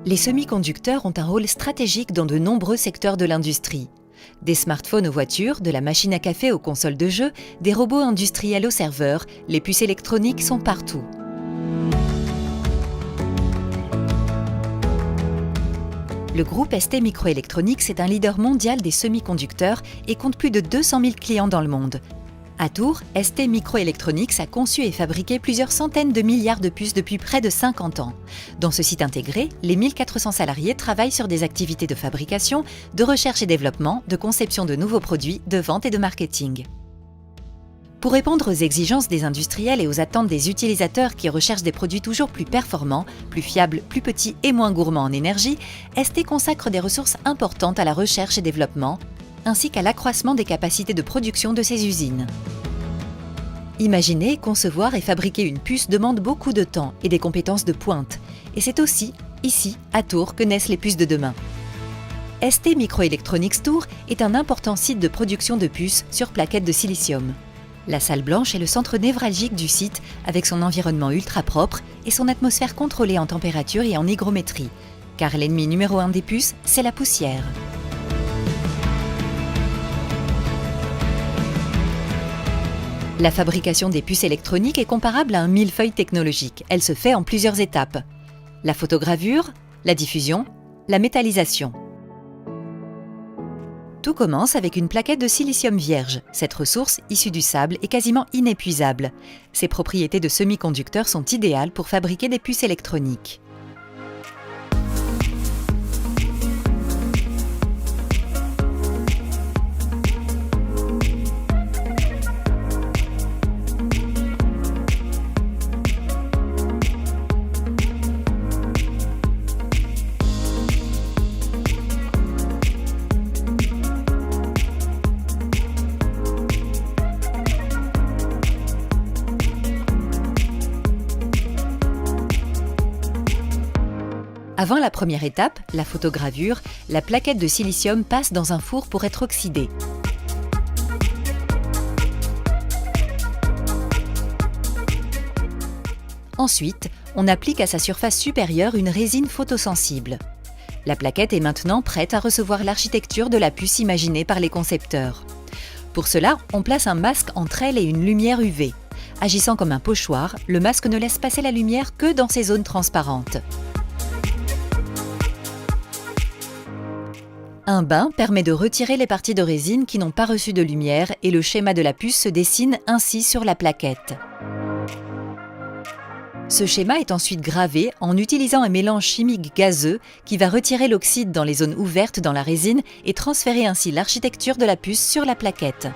Les semi-conducteurs ont un rôle stratégique dans de nombreux secteurs de l'industrie. Des smartphones aux voitures, de la machine à café aux consoles de jeux, des robots industriels aux serveurs, les puces électroniques sont partout. Le groupe STMicroelectronics est un leader mondial des semi-conducteurs et compte plus de 200 000 clients dans le monde. À Tours, STMicroelectronics a conçu et fabriqué plusieurs centaines de milliards de puces depuis près de 50 ans. Dans ce site intégré, les 1400 salariés travaillent sur des activités de fabrication, de recherche et développement, de conception de nouveaux produits, de vente et de marketing. Pour répondre aux exigences des industriels et aux attentes des utilisateurs qui recherchent des produits toujours plus performants, plus fiables, plus petits et moins gourmands en énergie, ST consacre des ressources importantes à la recherche et développement, ainsi qu'à l'accroissement des capacités de production de ses usines. Imaginer, concevoir et fabriquer une puce demande beaucoup de temps et des compétences de pointe. Et c'est aussi, ici, à Tours, que naissent les puces de demain. STMicroelectronics Tours est un important site de production de puces sur plaquettes de silicium. La salle blanche est le centre névralgique du site avec son environnement ultra propre et son atmosphère contrôlée en température et en hygrométrie. Car l'ennemi numéro 1 des puces, c'est la poussière. La fabrication des puces électroniques est comparable à un millefeuille technologique. Elle se fait en plusieurs étapes. La photogravure, la diffusion, la métallisation. Tout commence avec une plaquette de silicium vierge. Cette ressource, issue du sable, est quasiment inépuisable. Ses propriétés de semi-conducteur sont idéales pour fabriquer des puces électroniques. Avant la première étape, la photogravure, la plaquette de silicium passe dans un four pour être oxydée. Ensuite, on applique à sa surface supérieure une résine photosensible. La plaquette est maintenant prête à recevoir l'architecture de la puce imaginée par les concepteurs. Pour cela, on place un masque entre elle et une lumière UV. Agissant comme un pochoir, le masque ne laisse passer la lumière que dans ces zones transparentes. Un bain permet de retirer les parties de résine qui n'ont pas reçu de lumière et le schéma de la puce se dessine ainsi sur la plaquette. Ce schéma est ensuite gravé en utilisant un mélange chimique gazeux qui va retirer l'oxyde dans les zones ouvertes dans la résine et transférer ainsi l'architecture de la puce sur la plaquette.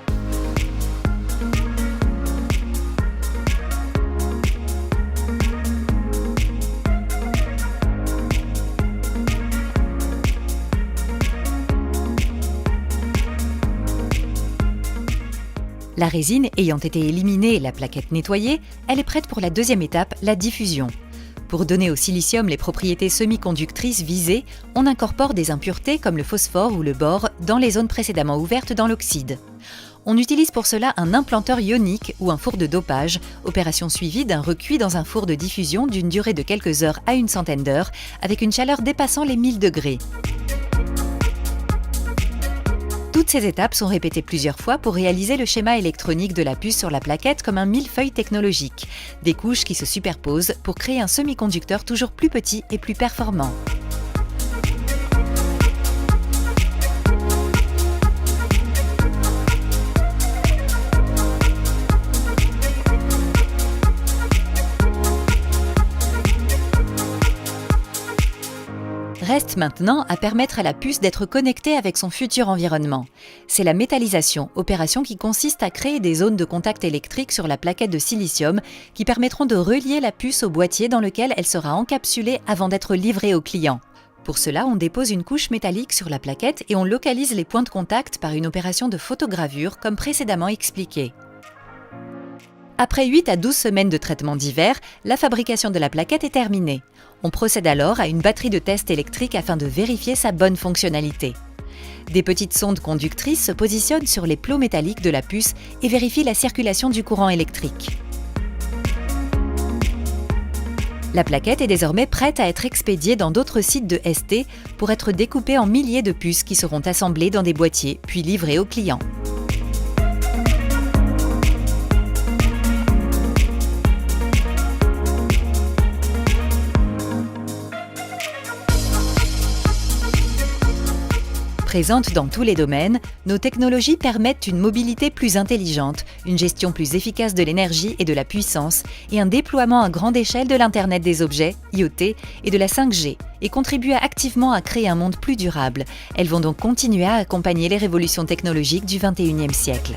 La résine ayant été éliminée et la plaquette nettoyée, elle est prête pour la deuxième étape, la diffusion. Pour donner au silicium les propriétés semi-conductrices visées, on incorpore des impuretés comme le phosphore ou le bore dans les zones précédemment ouvertes dans l'oxyde. On utilise pour cela un implanteur ionique ou un four de dopage, opération suivie d'un recuit dans un four de diffusion d'une durée de quelques heures à une centaine d'heures, avec une chaleur dépassant les 1000 degrés. Toutes ces étapes sont répétées plusieurs fois pour réaliser le schéma électronique de la puce sur la plaquette comme un millefeuille technologique, des couches qui se superposent pour créer un semi-conducteur toujours plus petit et plus performant. Reste maintenant à permettre à la puce d'être connectée avec son futur environnement. C'est la métallisation, opération qui consiste à créer des zones de contact électrique sur la plaquette de silicium qui permettront de relier la puce au boîtier dans lequel elle sera encapsulée avant d'être livrée au client. Pour cela, on dépose une couche métallique sur la plaquette et on localise les points de contact par une opération de photogravure comme précédemment expliqué. Après 8 à 12 semaines de traitement divers, la fabrication de la plaquette est terminée. On procède alors à une batterie de test électrique afin de vérifier sa bonne fonctionnalité. Des petites sondes conductrices se positionnent sur les plots métalliques de la puce et vérifient la circulation du courant électrique. La plaquette est désormais prête à être expédiée dans d'autres sites de ST pour être découpée en milliers de puces qui seront assemblées dans des boîtiers puis livrées aux clients. Présentes dans tous les domaines, nos technologies permettent une mobilité plus intelligente, une gestion plus efficace de l'énergie et de la puissance, et un déploiement à grande échelle de l'Internet des objets, IoT, et de la 5G, et contribuent activement à créer un monde plus durable. Elles vont donc continuer à accompagner les révolutions technologiques du XXIe siècle.